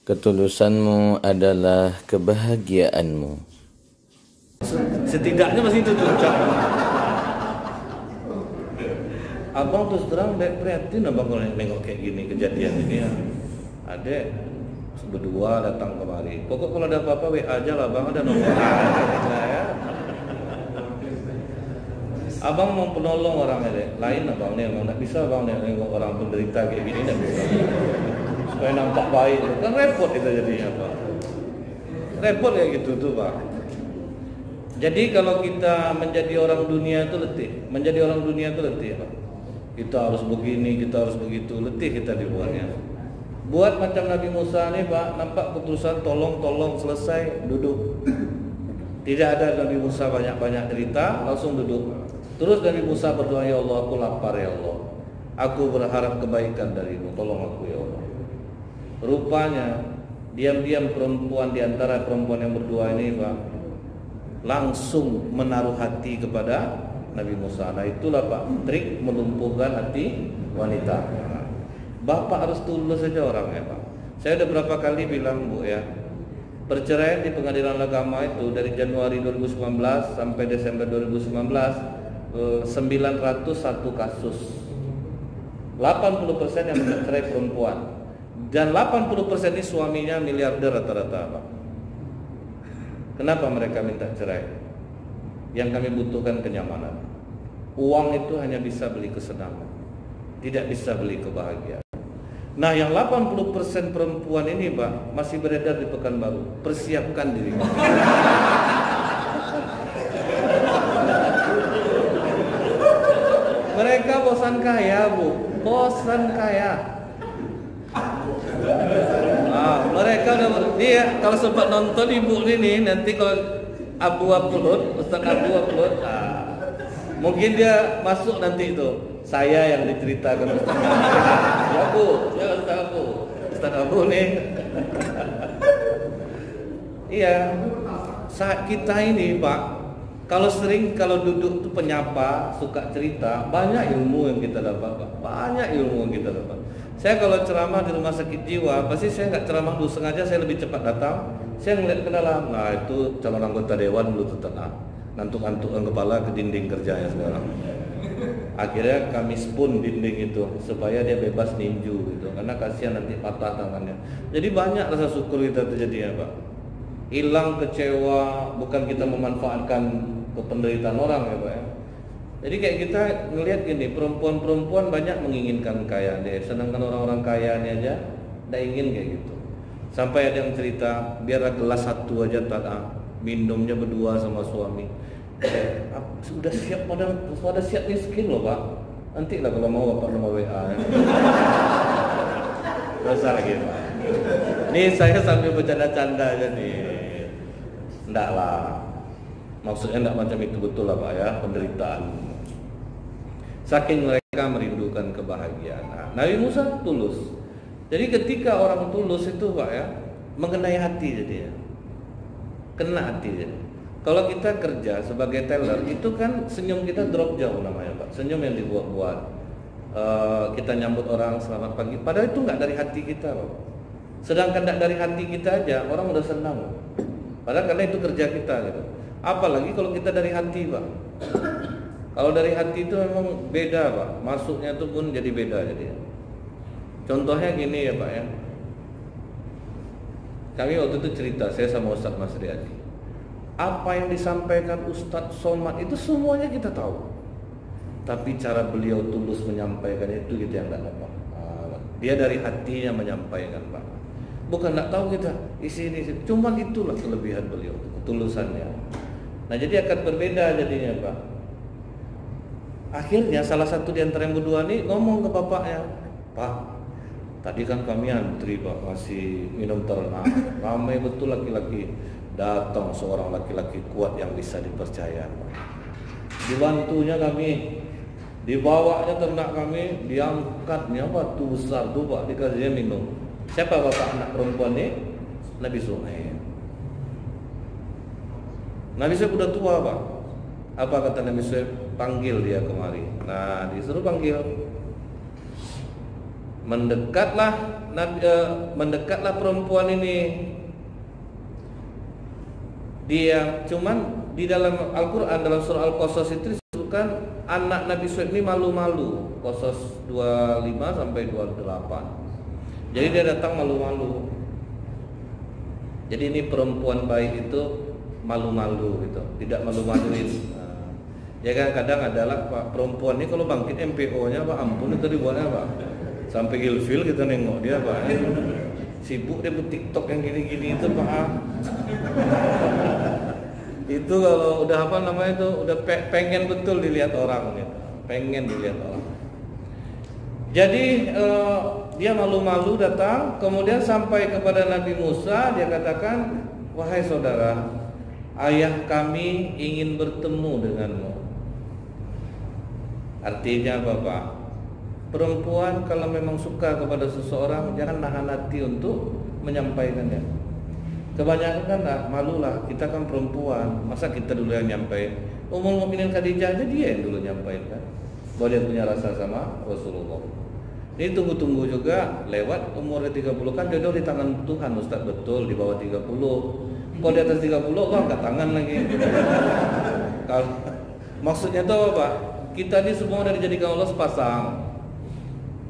Ketulusanmu adalah kebahagiaanmu. Setidaknya masih itu tuh. Abang terus terang prihatin abang kalau nengok kayak gini kejadian ini ya. Adek berdua datang kemari. Pokok kalau ada apa-apa WA aja lah bang, ada nomor. Ya. Abang mau penolong orang ini, lain abang nih, abang nggak bisa abang nengok orang penderita kayak gini nggak bisa. Supaya nampak baik, kan repot itu jadinya pak. Repot kayak gitu tuh pak. Jadi kalau kita menjadi orang dunia itu letih, menjadi orang dunia itu letih pak. Kita harus begini, kita harus begitu, letih kita dibuatnya. Buat macam Nabi Musa nih pak, nampak keputusan tolong selesai duduk. Tidak ada Nabi Musa banyak-banyak cerita, langsung duduk. Terus Nabi Musa berdoa, ya Allah aku lapar ya Allah. Aku berharap kebaikan darimu, tolong aku ya Allah. Rupanya diam-diam perempuan di antara perempuan yang berdua ini pak langsung menaruh hati kepada Nabi Musa. Nah itulah pak trik melumpuhkan hati wanita. Bapak harus tulus saja orangnya pak. Saya udah berapa kali bilang bu ya, perceraian di pengadilan agama itu dari Januari 2019 sampai Desember 2019 901 kasus. 80% yang bercerai perempuan. Dan 80% ini suaminya miliarder rata-rata pak. Kenapa mereka minta cerai? Yang kami butuhkan kenyamanan. Uang itu hanya bisa beli kesenangan, tidak bisa beli kebahagiaan. Nah yang 80% perempuan ini pak masih beredar di Pekanbaru. Persiapkan diri. Mereka bosan kaya bu, bosan kaya. Mereka udah dia kalau sempat nonton ibu ini nanti kalau Abu upload, Ustaz Abu upload, mungkin dia masuk nanti itu. Saya yang diceritakan Ustaz Abu. Ya Bu, ya Ustaz Abu. Ustaz Abu nih. Iya. Saat kita ini Pak, kalau duduk tuh penyapa, suka cerita, banyak ilmu yang kita dapat Pak. Banyak ilmu yang kita dapat. Saya kalau ceramah di rumah sakit jiwa, pasti saya nggak ceramah dulu, sengaja saya lebih cepat datang. Saya ngeliat ke dalam, nah itu calon anggota dewan dulu tuh ngantuk-ngantuk kepala ke dinding kerjanya sekarang. Akhirnya kami spoon dinding itu supaya dia bebas ninju gitu, karena kasihan nanti patah tangannya. Jadi banyak rasa syukur kita terjadi ya Pak. Hilang kecewa, bukan kita memanfaatkan penderitaan orang ya Pak ya. Jadi kayak kita ngelihat gini, perempuan-perempuan banyak menginginkan kaya deh, sedangkan orang-orang kaya ini aja tidak ingin kayak gitu. Sampai ada yang cerita, biar gelas satu aja minumnya berdua sama suami. Sudah siap pada siap miskin loh Pak. Nanti lah kalau mau Bapak nomor WA. Dosa lagi Pak. Nih saya sambil bercanda-canda aja nih. Enggak lah. Maksudnya enggak macam itu, betul lah Pak ya, penderitaan. Saking mereka merindukan kebahagiaan. Nah, Nabi Musa tulus. Jadi ketika orang tulus itu Pak ya, mengenai hati jadinya. Kena hati jadi. Kalau kita kerja sebagai teller itu kan senyum kita drop jauh namanya Pak. Senyum yang dibuat-buat. Kita nyambut orang selamat pagi. Padahal itu nggak dari hati kita Pak. Sedangkan nggak dari hati kita aja orang udah senang. Padahal karena itu kerja kita gitu. Apalagi kalau kita dari hati Pak. Kalau dari hati itu memang beda Pak. Masuknya itu pun jadi beda jadi. Contohnya gini ya Pak ya. Kami waktu itu cerita, saya sama Ustadz Mas Riyadi. Apa yang disampaikan Ustadz Somad itu semuanya kita tahu. Tapi cara beliau tulus menyampaikan itu kita yang tidak dapat. Dia dari hatinya menyampaikan Pak. Bukan tidak tahu kita isi ini. Cuma itulah kelebihan beliau, ketulusannya. Nah jadi akan berbeda jadinya Pak. Akhirnya salah satu di antara yang berdua ini ngomong ke bapaknya, Pak, tadi kan kami antri Pak masih minum ternak, ramai betul laki-laki. Datang seorang laki-laki kuat yang bisa dipercaya. Dibantunya kami, dibawanya ternak kami, diangkatnya batu besar tuh Pak, dikasihnya minum. Siapa bapak anak perempuan ini? Nabi Suhaib. Nabi Suhaib udah tua Pak. Apa kata Nabi Suhaib? Panggil dia kemari. Nah disuruh panggil. Mendekatlah mendekatlah perempuan ini. Dia cuman di dalam Al-Quran, dalam surah Al-Qasas itu disebutkan anak Nabi Shu'aib ini malu-malu. Qasas 25 sampai 28. Jadi dia datang malu-malu. Jadi ini perempuan baik itu malu-malu gitu, tidak malu-maluin. Ya kan kadang adalah Pak, perempuan ini kalau bangkit MPO-nya Pak, ampun itu dibuatnya Pak. Sampai ilfil kita nengok dia Pak. Sibuk dia TikTok yang gini-gini itu Pak. Itu kalau udah apa namanya itu udah pengen betul dilihat orang gitu. Pengen dilihat orang. Jadi dia malu-malu datang, kemudian sampai kepada Nabi Musa, dia katakan, "Wahai saudara, ayah kami ingin bertemu denganmu." Artinya apa Pak? Perempuan kalau memang suka kepada seseorang, jangan nahan hati untuk menyampaikannya. Kebanyakan kan malulah, kita kan perempuan, masa kita dulu yang nyampein. Ummul Mukminin Khadijah aja dia yang dulu nyampein kan, bahwa dia punya rasa sama Rasulullah. Ini tunggu-tunggu juga lewat umur 30 kan jodoh di tangan Tuhan Ustaz, betul, di bawah 30. Kalau di atas 30 kok angkat tangan lagi. Kalau maksudnya itu apa Pak? Kita ini semua udah dijadikan Allah sepasang.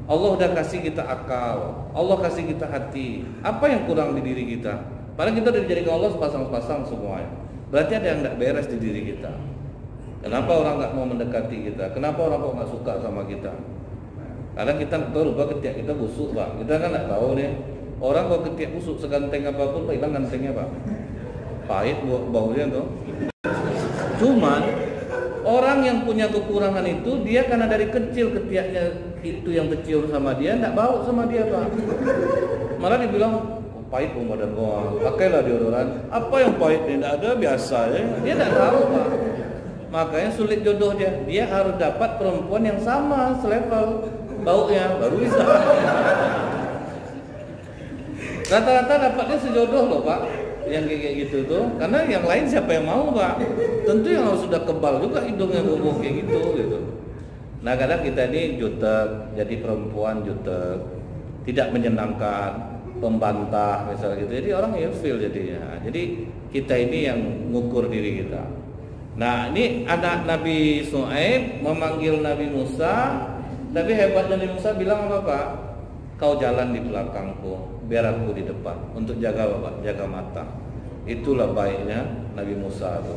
Allah udah kasih kita akal, Allah kasih kita hati. Apa yang kurang di diri kita? Padahal kita udah dijadikan Allah sepasang-sepasang semuanya. Berarti ada yang tidak beres di diri kita. Kenapa orang nggak mau mendekati kita? Kenapa orang kok nggak suka sama kita? Karena kita tahu lupa ketiak kita busuk Pak. Kita kan nggak tahu nih. Orang kalau ketiak busuk seganteng apapun Pak, hilang gantengnya Pak. Pahit baunya tuh. Cuman orang yang punya kekurangan itu dia karena dari kecil ketiaknya itu yang kecil sama dia, nggak bau sama dia Pak. Malah dibilang pahit badan gua, pakailah deodoran. Apa yang pahit? Tidak ada, biasa ya. Dia tidak tahu Pak. Makanya sulit jodoh dia. Dia harus dapat perempuan yang sama selevel baunya baru bisa. Rata-rata dapatnya sejodoh loh Pak. Yang kayak gitu tuh, karena yang lain siapa yang mau Pak? Tentu yang harus sudah kebal juga hidungnya bobo kayak gitu. Nah kadang kita ini jutek, jadi perempuan jutek, tidak menyenangkan, pembantah misalnya gitu. Jadi orang ilfil jadinya. Jadi kita ini yang ngukur diri kita. Nah ini anak Nabi Shu'aib memanggil Nabi Musa, tapi hebatnya Nabi Musa bilang apa Pak? Kau jalan di belakangku, biar aku di depan untuk jaga Bapak, jaga mata. Itulah baiknya Nabi Musa itu.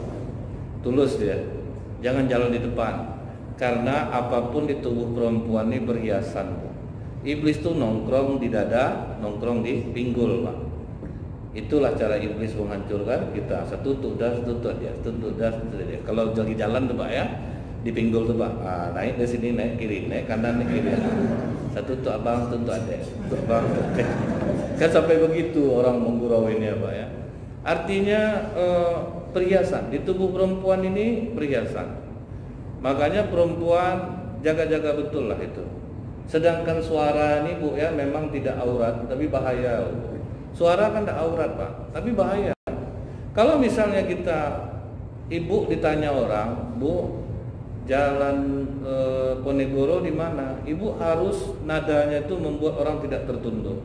Tulus dia. Jangan jalan di depan. Karena apapun di tubuh perempuan ini berhiasan. Iblis tuh nongkrong di dada, nongkrong di pinggul, Pak. Itulah cara iblis menghancurkan kita. Satu dah, satu dah. Kalau lagi jalan tuh Pak ya, di pinggul tuh Pak. Naik dari sini, naik kiri, naik kanan, naik kiri. Satu tuh abang, satu tuh adek. Abang, kan sampai begitu orang menggurau ini ya Pak ya. Artinya perhiasan di tubuh perempuan ini perhiasan. Makanya perempuan jaga-jaga betul lah itu. Sedangkan suara ini Bu ya memang tidak aurat, tapi bahaya. Suara kan tidak aurat Pak, tapi bahaya. Kalau misalnya kita ibu ditanya orang, Bu, jalan Ponegoro di mana? Ibu harus nadanya itu membuat orang tidak tertunduk.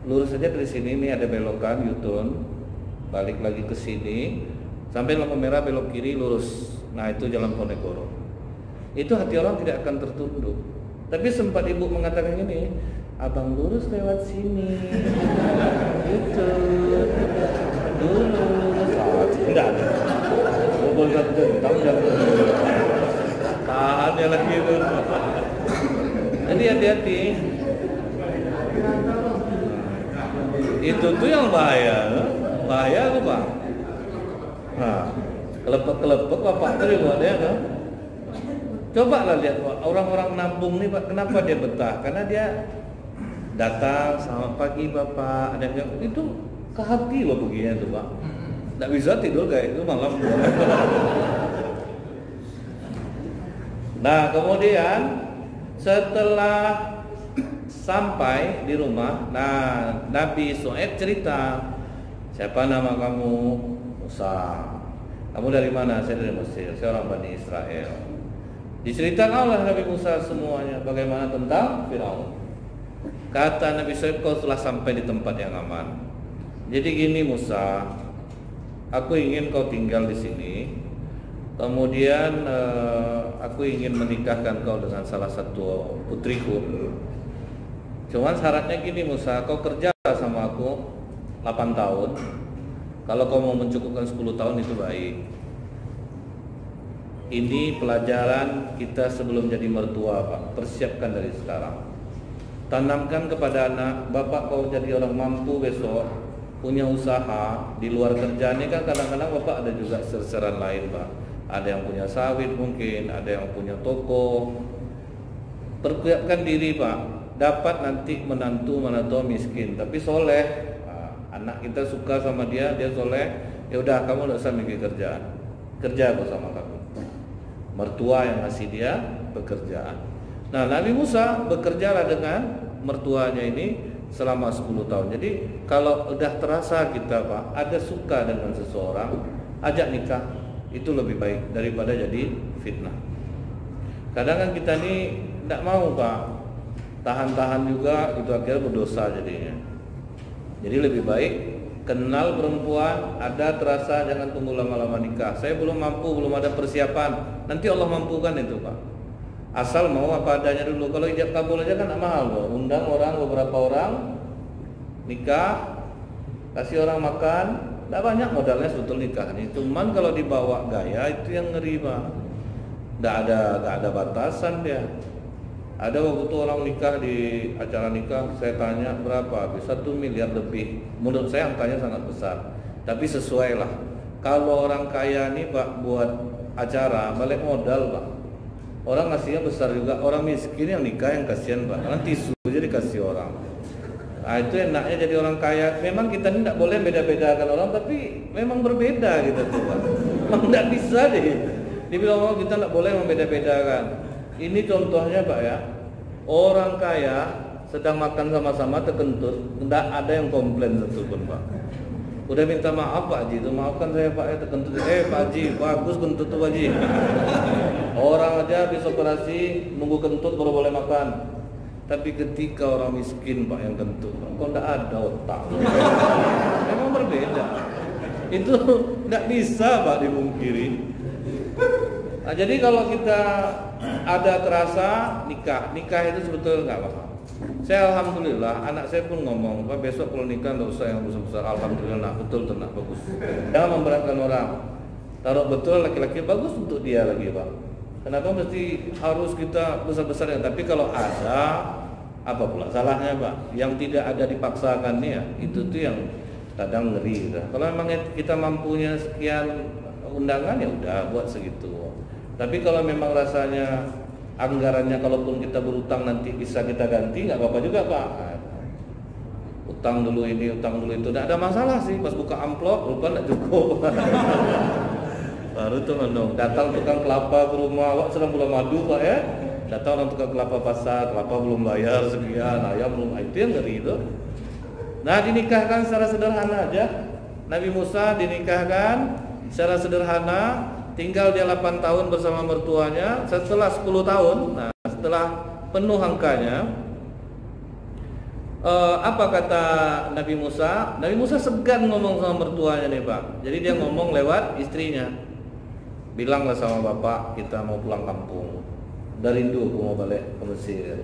Lurus saja dari sini, ini ada belokan U-turn, balik lagi ke sini, sampai lampu merah belok kiri lurus. Nah itu jalan Ponegoro. Itu hati orang tidak akan tertunduk. Tapi sempat ibu mengatakan ini, abang lurus lewat sini, gitu, lurus. Tidak ada. Boleh satu tahu jangan. Tahan ya lagi itu. Jadi hati-hati. Itu tuh yang bahaya tuh Pak. Nah, kelepek Bapak terima dia kan. Coba lah lihat Pak, orang-orang nabung nih Pak, kenapa dia betah? Karena dia datang selamat pagi Bapak, ada yang itu ke hati loh begini tuh Pak. Nggak bisa tidur kayak itu malam. Nah kemudian setelah sampai di rumah, nah Nabi Shu'aib cerita, siapa nama kamu? Musa. Kamu dari mana? Saya dari Mesir, saya orang Bani Israel. Diceritakan oleh Nabi Musa semuanya, bagaimana tentang Firaun. Kata Nabi Shu'aib, kau telah sampai di tempat yang aman. Jadi gini Musa, aku ingin kau tinggal di sini. Kemudian aku ingin menikahkan kau dengan salah satu putriku. Cuman syaratnya gini Musa, kau kerja sama aku 8 tahun. Kalau kau mau mencukupkan 10 tahun itu baik. Ini pelajaran kita sebelum jadi mertua, Pak. Persiapkan dari sekarang. Tanamkan kepada anak, bapak kau jadi orang mampu besok, punya usaha di luar kerjanya kan kadang-kadang bapak ada juga serseran lain, Pak. Ada yang punya sawit mungkin, ada yang punya toko. Persiapkan diri, Pak. Dapat nanti menantu miskin, tapi soleh. Anak kita suka sama dia soleh. Ya udah, kamu tidak usah mikir kerjaan. Kerja kau sama kami. Mertua yang ngasih dia pekerjaan. Nah, Nabi Musa bekerjalah dengan mertuanya ini selama 10 tahun. Jadi kalau udah terasa kita, Pak, ada suka dengan seseorang, ajak nikah. Itu lebih baik daripada jadi fitnah. Kadang kan kita ini tidak mau, Pak, tahan-tahan juga, itu akhirnya berdosa jadinya. Jadi lebih baik kenal perempuan, ada terasa, jangan tunggu lama-lama nikah. Saya belum mampu, belum ada persiapan. Nanti Allah mampukan itu, Pak. Asal mau apa adanya dulu. Kalau ijab kabul aja kan mahal, loh. Undang orang, beberapa orang, nikah, kasih orang makan, tidak banyak modalnya sebetulnya nikah ini. Cuman kalau dibawa gaya itu yang ngeri, Pak. Tidak ada batasan dia. Ada waktu itu orang nikah di acara nikah, saya tanya berapa, habis 1 miliar lebih. Menurut saya angkanya sangat besar. Tapi sesuai lah. Kalau orang kaya nih, Pak, buat acara balik modal, Pak. Orang ngasihnya besar juga. Orang miskin yang nikah yang kasihan, Pak. Karena tisu aja dikasih orang. Nah, itu enaknya jadi orang kaya. Memang kita ini tidak boleh beda-bedakan orang, tapi memang berbeda gitu tuh, Pak. Memang tidak bisa deh. Dibilang orang kita tidak boleh membeda-bedakan. Ini contohnya, Pak, ya. Orang kaya sedang makan sama-sama terkentut, tidak ada yang komplain satupun, Pak. Udah minta maaf, Pak Haji, itu maafkan saya, Pak, ya terkentut. Pak Haji, bagus kentut tuh, Pak Haji. Orang aja habis operasi nunggu kentut baru boleh makan. Tapi ketika orang miskin, Pak, yang kentut, kok tidak ada otak. Memang berbeda. Itu tidak bisa, Pak, dimungkiri. Nah, jadi kalau kita ada terasa nikah itu sebetulnya nggak apa-apa. Saya alhamdulillah, anak saya pun ngomong, Pak, besok kalau nikah nggak usah yang besar-besar. Alhamdulillah, nak, betul tuh, nak, bagus. Jangan memberatkan orang. Taruh betul laki-laki bagus untuk dia lagi, Pak. Kenapa mesti harus kita besar-besarnya? Tapi kalau ada, apa pula salahnya, Pak? Yang tidak ada dipaksakan nih ya, itu tuh yang kadang ngeri. Kalau memang kita mampunya sekian undangan, ya udah buat segitu. Tapi kalau memang rasanya anggarannya, kalaupun kita berutang nanti bisa kita ganti, nggak apa-apa juga, Pak. Utang dulu ini, utang dulu itu, tidak ada masalah sih. Pas buka amplop, lupa nggak cukup. Baru tuh dong, datang tukang kelapa ke rumah, awak sedang bulan madu, Pak, ya. Datang orang tukang kelapa pasar, kelapa belum bayar sekian, ayam belum, itu yang ngeri itu. Nah, dinikahkan secara sederhana aja. Nabi Musa dinikahkan secara sederhana. Tinggal dia 8 tahun bersama mertuanya. Setelah 10 tahun, nah setelah penuh angkanya, apa kata Nabi Musa? Nabi Musa segan ngomong sama mertuanya nih, Pak. Jadi dia ngomong lewat istrinya. Bilanglah sama bapak, kita mau pulang kampung. Udah rindu aku mau balik ke Mesir.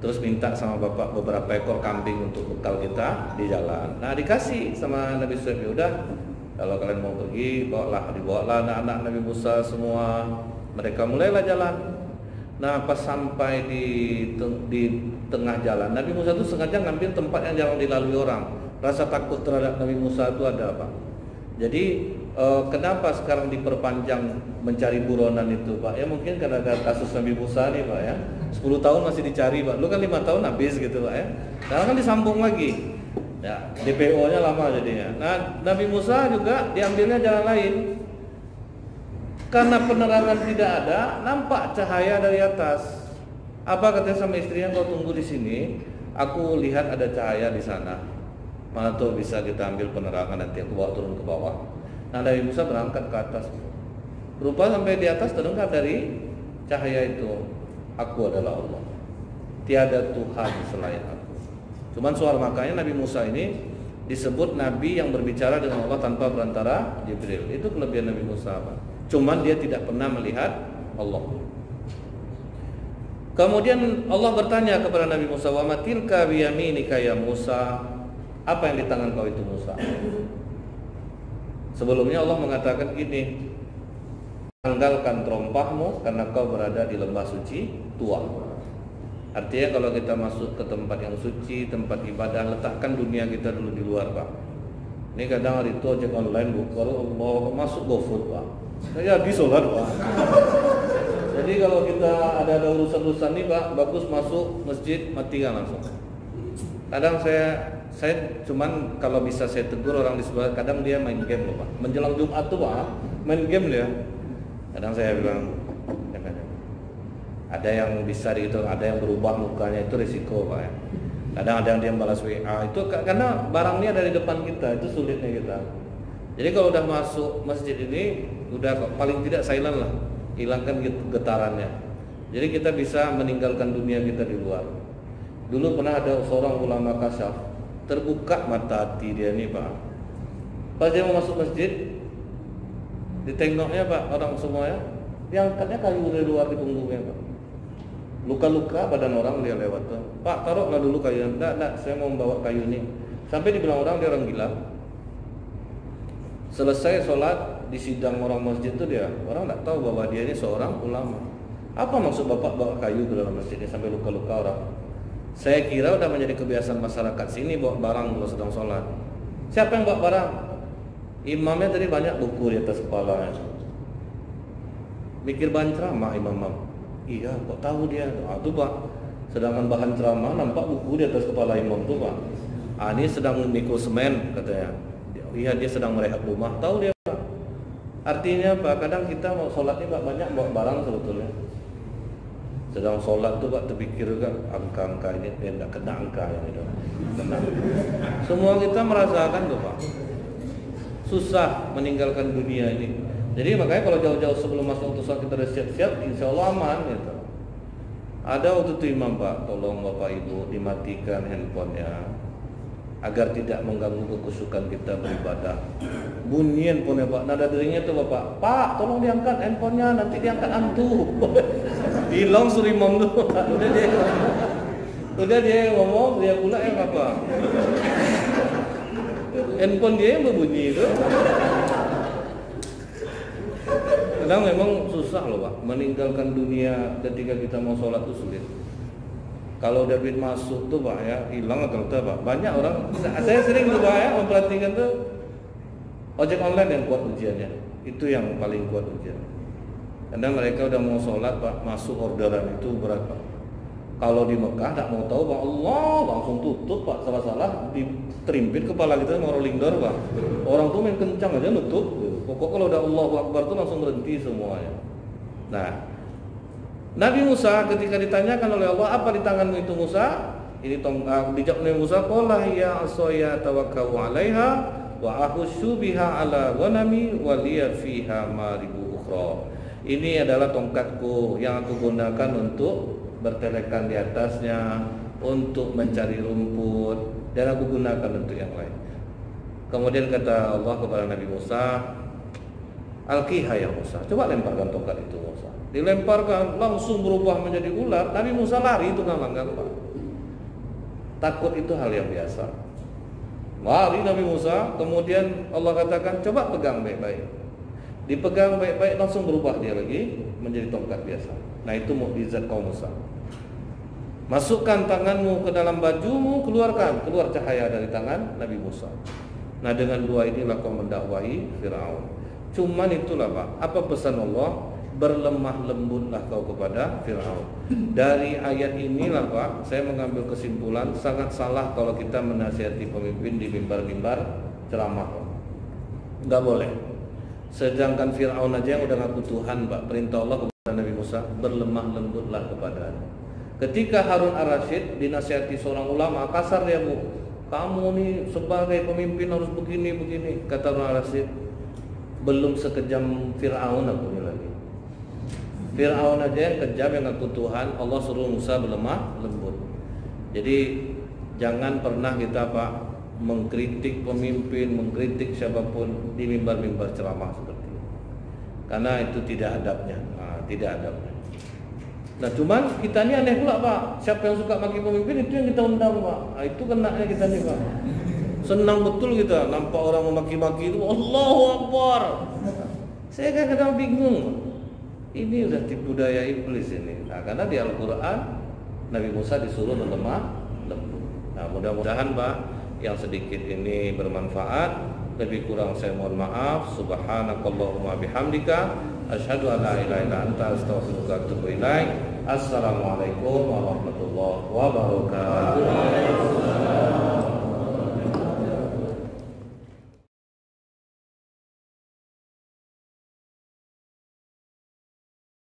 Terus minta sama bapak beberapa ekor kambing untuk bekal kita di jalan. Nah, dikasih sama Nabi Shu'aib. Udah, kalau kalian mau pergi, dibawalah anak-anak Nabi Musa semua. Mereka mulailah jalan. Nah, pas sampai di tengah jalan, Nabi Musa itu sengaja ngambil tempat yang jarang dilalui orang. Rasa takut terhadap Nabi Musa itu ada, Pak. Jadi kenapa sekarang diperpanjang mencari buronan itu, Pak? Ya mungkin karena ada kasus Nabi Musa nih, Pak, ya. 10 tahun masih dicari, Pak. Lu kan 5 tahun habis gitu, Pak, ya. Sekarang kan disambung lagi. Ya, DPO-nya lama jadinya. Nah, Nabi Musa juga diambilnya jalan lain. Karena penerangan tidak ada, nampak cahaya dari atas. Apa katanya sama istrinya, kau tunggu di sini, aku lihat ada cahaya di sana. Mana tuh bisa kita ambil penerangan, nanti aku bawa turun ke bawah. Nah, Nabi Musa berangkat ke atas. Berupa sampai di atas terdengar dari cahaya itu, aku adalah Allah. tiada Tuhan selain aku. Cuman makanya Nabi Musa ini disebut Nabi yang berbicara dengan Allah tanpa perantara Jibril. Itu kelebihan Nabi Musa, Pak. Cuman dia tidak pernah melihat Allah. Kemudian Allah bertanya kepada Nabi Musa, "Wa matilka biyaminika ya Musa?" Apa yang di tangan kau itu Musa? Sebelumnya Allah mengatakan gini, "Tanggalkan terompahmu karena kau berada di lembah suci Tua." Artinya kalau kita masuk ke tempat yang suci, tempat ibadah, letakkan dunia kita dulu di luar, Pak. Ini kadang hari itu ojek online buka, Allah masuk GoFood, Pak. Saya di sholat, Pak. Jadi kalau kita ada urusan-urusan nih, Pak, bagus masuk masjid, matikan langsung. Kadang saya cuman kalau bisa saya tegur orang di sebelah, kadang dia main game loh, Pak. Menjelang Jumat tuh, Pak, main game dia. Kadang saya bilang, ada yang bisa dihitung, ada yang berubah mukanya, itu risiko, Pak ya. Kadang ada yang dia balas WA, itu karena barangnya dari depan kita, itu sulitnya kita. Jadi kalau udah masuk masjid ini, udah paling tidak silent lah, hilangkan getarannya. Jadi kita bisa meninggalkan dunia kita di luar. Dulu pernah ada seorang ulama kasyaf, terbuka mata hati dia nih, Pak. Pas dia mau masuk masjid, ditengoknya, Pak, orang semuanya, diangkatnya kayu dari luar di punggungnya, Pak. Luka-luka badan orang dia lewat tuh. "Pak, taruhlah dulu kayu." Enggak, saya mau membawa kayu ini. Sampai dibilang orang dia orang gila. Selesai sholat di sidang orang masjid itu dia, orang enggak tahu bahwa dia ini seorang ulama. Apa maksud Bapak bawa kayu ke dalam masjid ini sampai luka-luka orang? Saya kira udah menjadi kebiasaan masyarakat sini bawa barang kalau sedang sholat. Siapa yang bawa barang? Imamnya tadi banyak buku di atas kepalanya. Mikir bahan ceramah imam. Iya, kok tahu dia? Tuh, Pak. Sedangkan bahan ceramah nampak buku di atas kepala imam tuh, Pak. Ini sedang memikul semen katanya. Iya, dia sedang merehat rumah. Tahu dia, Pak. Artinya, Pak, kadang kita mau sholat ini, Pak, banyak bawa barang sebetulnya. Sedang sholat tuh, Pak, terpikir kan angka-angka ini tidak kena angka yang itu. Tenang. Semua kita merasakan tuh, Pak. Susah meninggalkan dunia ini. Jadi makanya kalau jauh-jauh sebelum masuk waktu sholat kita udah siap-siap, insya Allah aman gitu. Ada waktu itu imam, Pak, tolong Bapak Ibu dimatikan handphonenya agar tidak mengganggu kekusukan kita beribadah. Bunyi handphonenya, Pak, nada deringnya tuh Bapak, "Pak, tolong diangkat handphonenya, nanti diangkat hantu." Hilang suruh imam tuh. Udah dia ngomong, dia pula yang apa? Handphone dia yang berbunyi itu. Kadang memang susah loh, Pak, meninggalkan dunia ketika kita mau sholat itu sulit. Kalau udah duit masuk tuh, Pak, ya hilang atau enggak, Pak. Banyak orang, saya sering tuh, Pak, ya memperhatikan tuh ojek online yang kuat ujiannya. Itu yang paling kuat ujian. Kadang mereka udah mau sholat, Pak, masuk orderan itu berat, Pak. Kalau di Mekah tak mau tahu, Pak, Allah langsung tutup, Pak. Salah-salah diterimpit kepala kita sama rolling door, Pak. Orang tuh main kencang aja nutup. Pokok kalau udah Allahu Akbar tuh langsung berhenti semuanya. Nah, Nabi Musa ketika ditanyakan oleh Allah, "Apa di tanganmu itu Musa?" Ini dijawab Nabi Musa, "Qala ya asaya tawakkau 'alaiha wa ahussu biha 'ala ghanami wa liya fiha maribu ukhra." Ini adalah tongkatku yang aku gunakan untuk bertelekan di atasnya, untuk mencari rumput, dan aku gunakan untuk yang lain. Kemudian kata Allah kepada Nabi Musa, "Alqiha ya Musa." Coba lemparkan tongkat itu Musa. Dilemparkan langsung berubah menjadi ular. Nabi Musa lari itu ngalangkan, Pak. Takut itu hal yang biasa. Lari Nabi Musa, kemudian Allah katakan, "Coba pegang baik-baik." Dipegang baik-baik langsung berubah dia lagi menjadi tongkat biasa. Nah, itu mukjizat kaum Musa. Masukkan tanganmu ke dalam bajumu, keluar cahaya dari tangan Nabi Musa. Nah, dengan dua inilah kau mendakwahi Firaun. Cuman itulah, Pak, apa pesan Allah? Berlemah lembutlah kau kepada Firaun. Dari ayat inilah, Pak, saya mengambil kesimpulan sangat salah kalau kita menasihati pemimpin di mimbar-mimbar ceramah. Enggak boleh. Sedangkan Firaun aja yang udah ngaku Tuhan, Pak, perintah Allah kepada Nabi Musa, berlemah lembutlah kepadanya. Ketika Harun Ar-Rasyid dinasihati seorang ulama, kasar dia, Bu. "Kamu nih sebagai pemimpin harus begini. Kata Harun Ar-Rasyid, belum sekejam Fir'aun aku ini lagi. Fir'aun aja yang kejam, yang ngaku Tuhan, Allah suruh Musa berlemah lembut. Jadi jangan pernah kita Pak mengkritik pemimpin, mengkritik siapapun di mimbar-mimbar ceramah seperti itu. Karena itu tidak adabnya, tidak adabnya. Nah cuman kita ini aneh pula Pak. Siapa yang suka maki pemimpin itu yang kita undang Pak. Itu kenanya kita nih Pak. Senang betul kita nampak orang memaki-maki itu Allahu Akbar. Saya kadang-kadang bingung. Ini udah tipu daya iblis ini. Nah, karena di Al-Quran Nabi Musa disuruh melemah lembut. Nah mudah-mudahan Pak yang sedikit ini bermanfaat. Lebih kurang saya mohon maaf. Subhanakallahumma bihamdika asyhadu an la ilaha illa anta astaghfiruka wa atubu ilaik. Assalamualaikum warahmatullahi wabarakatuh.